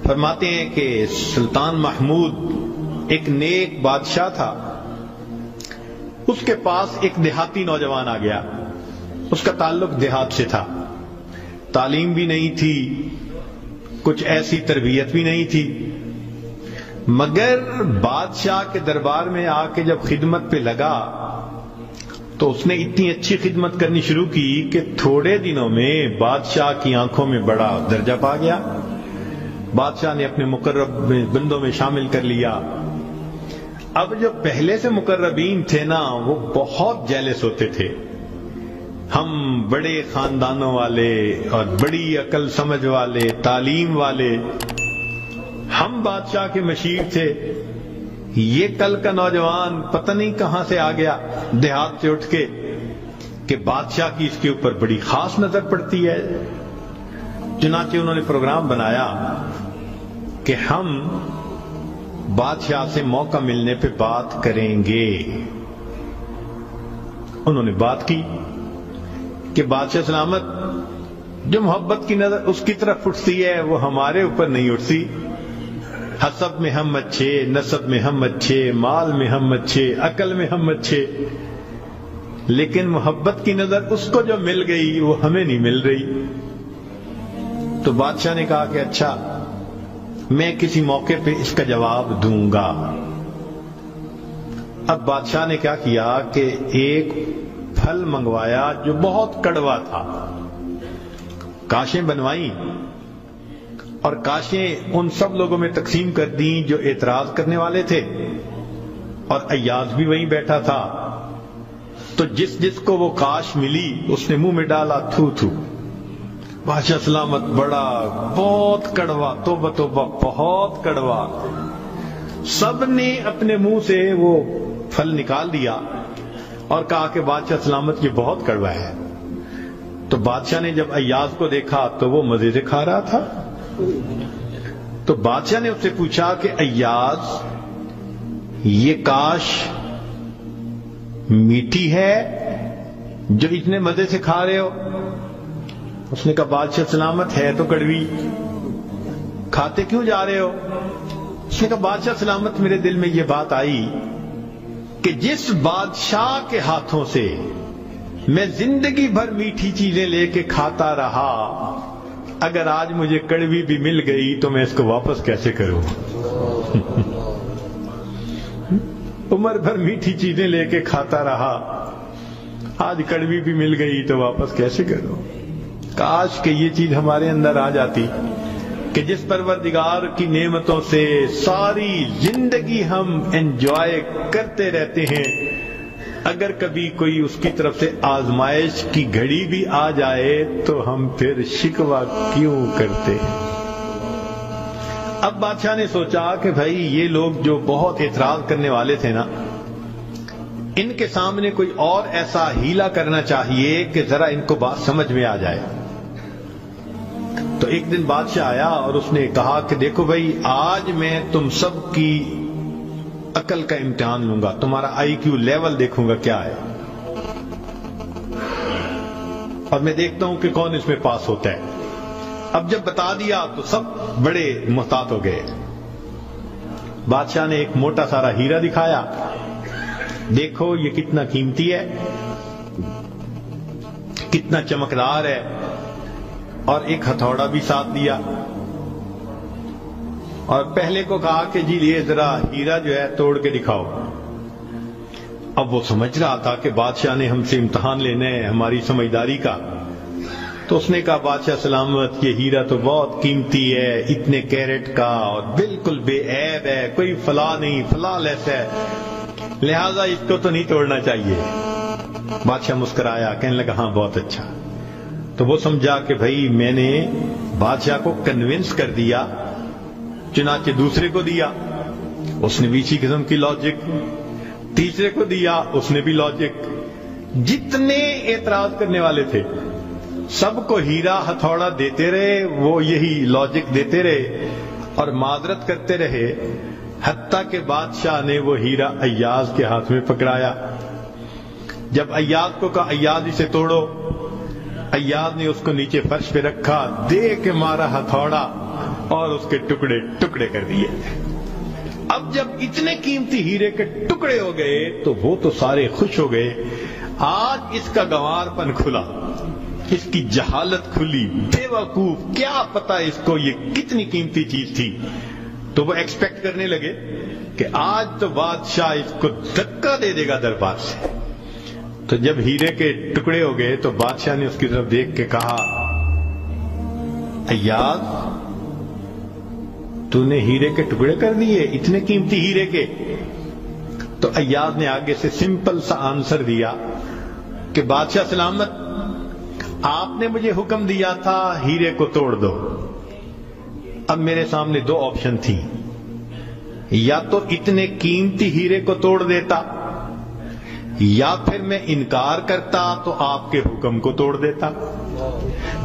فرماتے ہیں کہ سلطان محمود ایک نیک بادشاہ تھا. اس کے پاس ایک دیہاتی نوجوان آ گیا. اس کا تعلق دیہات سے تھا. تعلیم بھی نہیں تھی, کچھ ایسی تربیت بھی نہیں تھی, مگر بادشاہ کے دربار میں آ کے جب خدمت پہ لگا تو اس نے اتنی اچھی خدمت کرنی شروع کی کہ تھوڑے دنوں میں بادشاہ کی آنکھوں میں بڑا درجہ پا گیا. بادشاہ نے اپنے مقرب بندوں میں شامل کر لیا. اب جو پہلے سے مقربین تھے نا, وہ بہت جیلس ہوتے تھے. ہم بڑے خاندانوں والے اور بڑی عقل سمجھ والے, تعلیم والے, ہم بادشاہ کے مشیر تھے. یہ کل کا نوجوان پتہ نہیں کہاں سے آ گیا دیہات سے اٹھ کے کہ بادشاہ کی اس کے اوپر بڑی خاص نظر پڑتی ہے. چنانچہ انہوں نے پروگرام بنایا کہ ہم بادشاہ سے موقع ملنے پہ بات کریں گے. انہوں نے بات کی کہ بادشاہ سلامت, جو محبت کی نظر اس کی طرف اٹھتی ہے وہ ہمارے اوپر نہیں اٹھتی. حسب میں ہم اچھے, نسب میں ہم اچھے, مال میں ہم اچھے, عقل میں ہم اچھے, لیکن محبت کی نظر اس کو جو مل گئی وہ ہمیں نہیں مل رہی. تو بادشاہ نے کہا کہ اچھا, میں کسی موقع پہ اس کا جواب دوں گا. اب بادشاہ نے کیا کیا کہ ایک پھل منگوایا جو بہت کڑوا تھا. کاشیں بنوائیں اور کاشیں ان سب لوگوں میں تقسیم کر دیں جو اعتراض کرنے والے تھے, اور ایاز بھی وہیں بیٹھا تھا. تو جس جس کو وہ کاش ملی اس نے منہ میں ڈالا, تھو تھو. بادشاہ سلامت بڑا بہت کڑوا, توبہ توبہ بہت کڑوا. سب نے اپنے منہ سے وہ پھل نکال دیا اور کہا کہ بادشاہ سلامت یہ بہت کڑوا ہے. تو بادشاہ نے جب ایاز کو دیکھا تو وہ مزے سے کھا رہا تھا. تو بادشاہ نے اس سے پوچھا کہ ایاز, یہ کاش میٹھی ہے جو اتنے مزے سے کھا رہے ہو؟ اس نے کہا بادشاہ سلامت ہے تو کڑوی, کھاتے کیوں جا رہے ہو؟ اس نے کہا بادشاہ سلامت میرے دل میں یہ بات آئی کہ جس بادشاہ کے ہاتھوں سے میں زندگی بھر میٹھی چیزیں لے کے کھاتا رہا, اگر آج مجھے کڑوی بھی مل گئی تو میں اس کو واپس کیسے کروں؟ عمر بھر میٹھی چیزیں لے کے کھاتا رہا, آج کڑوی بھی مل گئی تو واپس کیسے کروں؟ کاش کہ یہ چیز ہمارے اندر آ جاتی کہ جس پروردگار کی نعمتوں سے ساری زندگی ہم انجوائے کرتے رہتے ہیں, اگر کبھی کوئی اس کی طرف سے آزمائش کی گھڑی بھی آ جائے تو ہم پھر شکوہ کیوں کرتے ہیں؟ اب بادشاہ نے سوچا کہ بھائی یہ لوگ جو بہت اعتراض کرنے والے تھے نا, ان کے سامنے کوئی اور ایسا ہیلا کرنا چاہیے کہ ذرا ان کو بات سمجھ میں آ جائے. تو ایک دن بادشاہ آیا اور اس نے کہا کہ دیکھو بھائی, آج میں تم سب کی عقل کا امتحان لوں گا, تمہارا آئی کیو لیول دیکھوں گا کیا ہے, اور میں دیکھتا ہوں کہ کون اس میں پاس ہوتا ہے. اب جب بتا دیا تو سب بڑے محتاط ہو گئے. بادشاہ نے ایک موٹا سارا ہیرا دکھایا, دیکھو یہ کتنا قیمتی ہے, کتنا چمکدار ہے, اور ایک ہتھوڑا بھی ساتھ دیا, اور پہلے کو کہا کہ جی یہ ذرا ہیرا جو ہے توڑ کے دکھاؤ. اب وہ سمجھ رہا تھا کہ بادشاہ نے ہم سے امتحان لینا ہے ہماری سمجھداری کا. تو اس نے کہا بادشاہ سلامت یہ ہیرا تو بہت قیمتی ہے, اتنے کیرٹ کا اور بالکل بے عیب ہے, کوئی فلاں نہیں, فلاں لیس ہے, لہذا اس کو تو نہیں توڑنا چاہیے. بادشاہ مسکرایا, کہنے لگا ہاں بہت اچھا. تو وہ سمجھا کہ بھائی میں نے بادشاہ کو کنونس کر دیا, چنانچہ دوسرے کو دیا, اس نے بھی اسی قسم کی لاجک, تیسرے کو دیا, اس نے بھی لاجک. جتنے اعتراض کرنے والے تھے سب کو ہیرا ہتھوڑا دیتے رہے, وہ یہی لاجک دیتے رہے اور معذرت کرتے رہے, حتیٰ کہ بادشاہ نے وہ ہیرا ایاز کے ہاتھ میں پکڑایا. جب ایاز کو کہا ایاز اسے توڑو, ایاز نے اس کو نیچے فرش پہ رکھا, دے کے مارا ہتھوڑا, اور اس کے ٹکڑے ٹکڑے کر دیے۔ اب جب اتنے قیمتی ہیرے کے ٹکڑے ہو گئے تو وہ تو سارے خوش ہو گئے، آج اس کا گنوار پن کھلا، اس کی جہالت کھلی، بے وقوف، کیا پتا اس کو یہ کتنی قیمتی چیز تھی۔ تو وہ ایکسپیکٹ کرنے لگے کہ آج تو بادشاہ اس کو دھکا دے دے گا دربار سے۔ تو جب ہیرے کے ٹکڑے ہو گئے تو بادشاہ نے اس کی طرف دیکھ کے کہا، ایاز تو نے ہیرے کے ٹکڑے کر دیے، اتنے قیمتی ہیرے کے؟ تو ایاز نے آگے سے سمپل سا آنسر دیا کہ بادشاہ سلامت، آپ نے مجھے حکم دیا تھا ہیرے کو توڑ دو۔ اب میرے سامنے دو آپشن تھی، یا تو اتنے قیمتی ہیرے کو توڑ دیتا، یا پھر میں انکار کرتا تو آپ کے حکم کو توڑ دیتا۔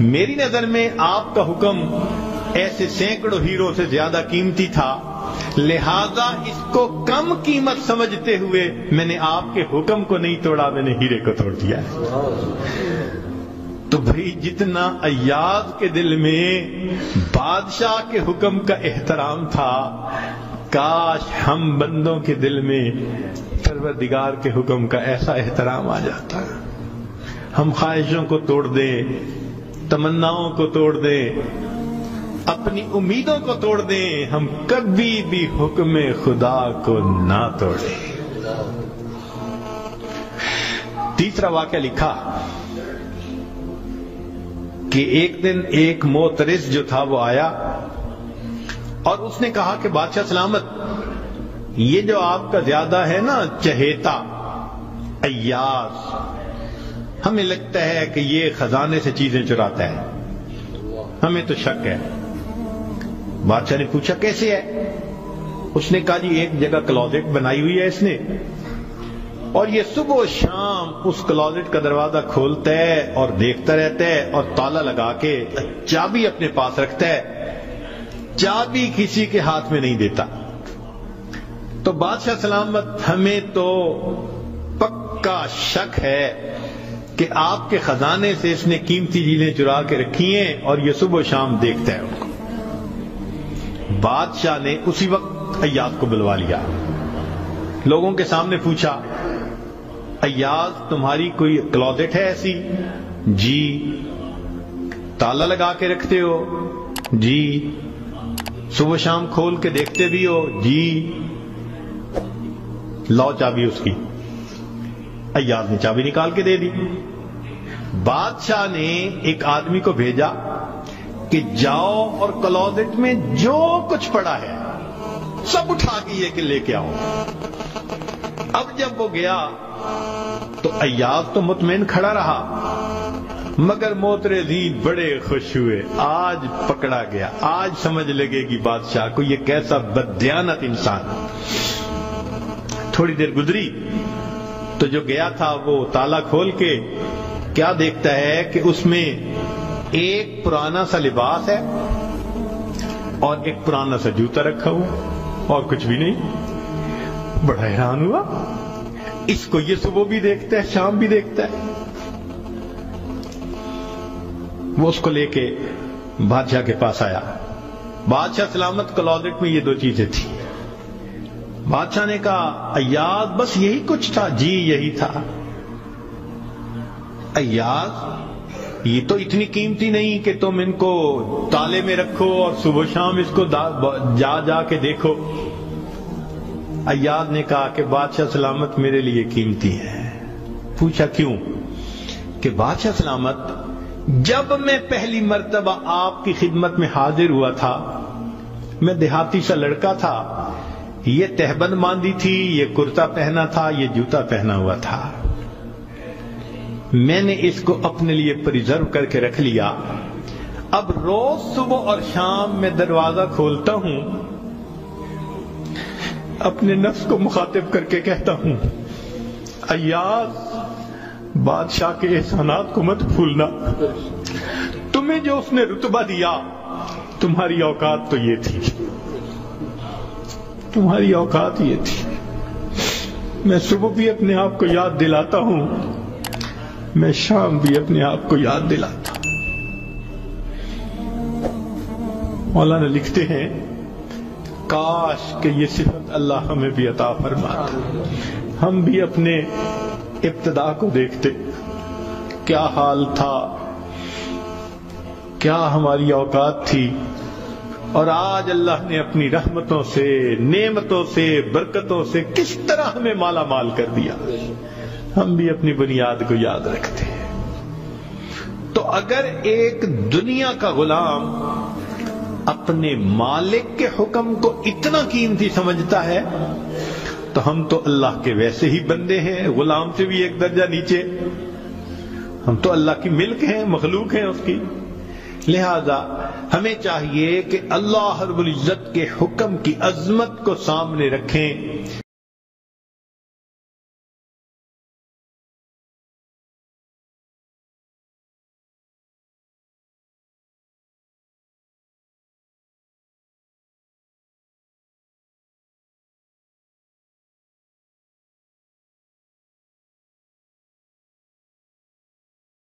میری نظر میں آپ کا حکم ایسے سینکڑوں ہیروں سے زیادہ قیمتی تھا، لہذا اس کو کم قیمت سمجھتے ہوئے میں نے آپ کے حکم کو نہیں توڑا، میں نے ہیرے کو توڑ دیا۔ تو بھئی جتنا ایاز کے دل میں بادشاہ کے حکم کا احترام تھا، کاش ہم بندوں کے دل میں پروردگار کے حکم کا ایسا احترام آ جاتا۔ ہم خواہشوں کو توڑ دیں، تمناؤں کو توڑ دیں، اپنی امیدوں کو توڑ دیں، ہم کبھی بھی حکم خدا کو نہ توڑیں۔ تیسرا واقعہ لکھا کہ ایک دن ایک معترض جو تھا وہ آیا اور اس نے کہا کہ بادشاہ سلامت، یہ جو آپ کا زیادہ ہے نا چہیتا ایاز، ہمیں لگتا ہے کہ یہ خزانے سے چیزیں چراتا ہے، ہمیں تو شک ہے۔ بادشاہ نے پوچھا کیسے ہے؟ اس نے کہا جی ایک جگہ کلوزٹ بنائی ہوئی ہے اس نے، اور یہ صبح و شام اس کلوزٹ کا دروازہ کھولتا ہے اور دیکھتا رہتا ہے اور تالا لگا کے چابی اپنے پاس رکھتا ہے، چابی کسی کے ہاتھ میں نہیں دیتا۔ تو بادشاہ سلامت ہمیں تو پکا شک ہے کہ آپ کے خزانے سے اس نے قیمتی چیزیں چرا کے رکھی ہیں اور یہ صبح و شام دیکھتا ہے ان کو۔ بادشاہ نے اسی وقت ایاز کو بلوا لیا، لوگوں کے سامنے پوچھا، ایاز تمہاری کوئی کلوزٹ ہے ایسی؟ جی۔ تالا لگا کے رکھتے ہو؟ جی۔ صبح شام کھول کے دیکھتے بھی ہو؟ جی۔ لاؤ چابی اس کی۔ ایاز نے چابی نکال کے دے دی۔ بادشاہ نے ایک آدمی کو بھیجا کہ جاؤ اور کلوزٹ میں جو کچھ پڑا ہے سب اٹھا کے یہ کہ لے کے آؤ۔ اب جب وہ گیا تو ایاز تو مطمئن کھڑا رہا، مگر معترضین بڑے خوش ہوئے، آج پکڑا گیا، آج سمجھ لگے گی بادشاہ کو یہ کیسا بددیانت انسان۔ تھوڑی دیر گزری تو جو گیا تھا وہ تالا کھول کے کیا دیکھتا ہے کہ اس میں ایک پرانا سا لباس ہے اور ایک پرانا سا جوتا رکھا ہوا اور کچھ بھی نہیں۔ بڑا حیران ہوا، اس کو یہ صبح بھی دیکھتا ہے شام بھی دیکھتا ہے۔ وہ اس کو لے کے بادشاہ کے پاس آیا۔ بادشاہ سلامت کلوزٹ میں یہ دو چیزیں تھیں۔ بادشاہ نے کہا ایاز بس یہی کچھ تھا؟ جی یہی تھا۔ ایاز یہ تو اتنی قیمتی نہیں کہ تم ان کو تالے میں رکھو اور صبح شام اس کو جا جا کے دیکھو۔ ایاز نے کہا کہ بادشاہ سلامت میرے لیے قیمتی ہے۔ پوچھا کیوں؟ کہ بادشاہ سلامت جب میں پہلی مرتبہ آپ کی خدمت میں حاضر ہوا تھا، میں دیہاتی سا لڑکا تھا، یہ تہبند باندھی تھی، یہ کرتا پہنا تھا، یہ جوتا پہنا ہوا تھا، میں نے اس کو اپنے لیے پریزرو کر کے رکھ لیا۔ اب روز صبح اور شام میں دروازہ کھولتا ہوں، اپنے نفس کو مخاطب کر کے کہتا ہوں ایاز بادشاہ کے احسانات کو مت بھولنا، تمہیں جو اس نے رتبہ دیا تمہاری اوقات تو یہ تھی، تمہاری اوقات یہ تھی۔ میں صبح بھی اپنے آپ کو یاد دلاتا ہوں، میں شام بھی اپنے آپ کو یاد دلاتا ہوں، مولانا لکھتے ہیں کاش کہ یہ صفت اللہ ہمیں بھی عطا فرماتا، ہم بھی اپنے ابتدا کو دیکھتے، کیا حال تھا، کیا ہماری اوقات تھی، اور آج اللہ نے اپنی رحمتوں سے، نعمتوں سے، برکتوں سے کس طرح ہمیں مالا مال کر دیا، ہم بھی اپنی بنیاد کو یاد رکھتے ہیں۔ تو اگر ایک دنیا کا غلام اپنے مالک کے حکم کو اتنا قیمتی سمجھتا ہے تو ہم تو اللہ کے ویسے ہی بندے ہیں، غلام سے بھی ایک درجہ نیچے، ہم تو اللہ کی ملک ہیں، مخلوق ہیں اس کی۔ لہذا ہمیں چاہیے کہ اللہ رب العزت کے حکم کی عظمت کو سامنے رکھیں۔